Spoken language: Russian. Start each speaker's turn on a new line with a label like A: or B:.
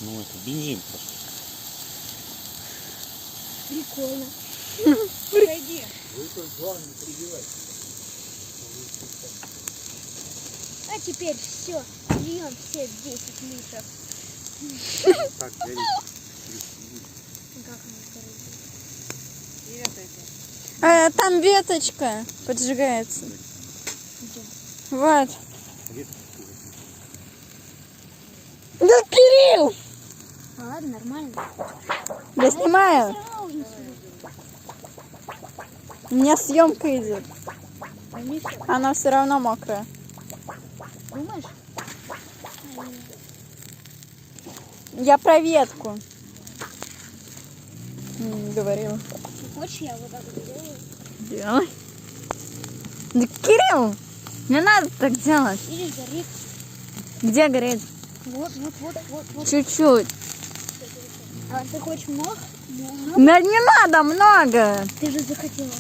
A: Ну это бензин просто.
B: Прикольно. Подойди.
C: Вы только главное не перебивайте.
B: А теперь все. Льем все 10 литров.
C: Так, горит.
B: Как оно горит?
D: И это.
E: Там веточка поджигается.
B: Где?
E: Вот. Да, Кирилл!
B: Ладно, нормально.
E: Я снимаю.
B: Всё равно уже не сидит.
E: У меня съемка идет.
B: А не всё.
E: Она все равно мокрая.
B: Думаешь?
E: Я про ветку. Говорила.
B: Хочешь, я вот так вот сделаю?
E: Делай. Да, Кирилл! Не надо так делать.
B: Видишь, горит.
E: Где горит?
B: Вот.
E: Чуть-чуть.
B: А ты хочешь много?
E: Да не надо много.
B: Ты же захотела.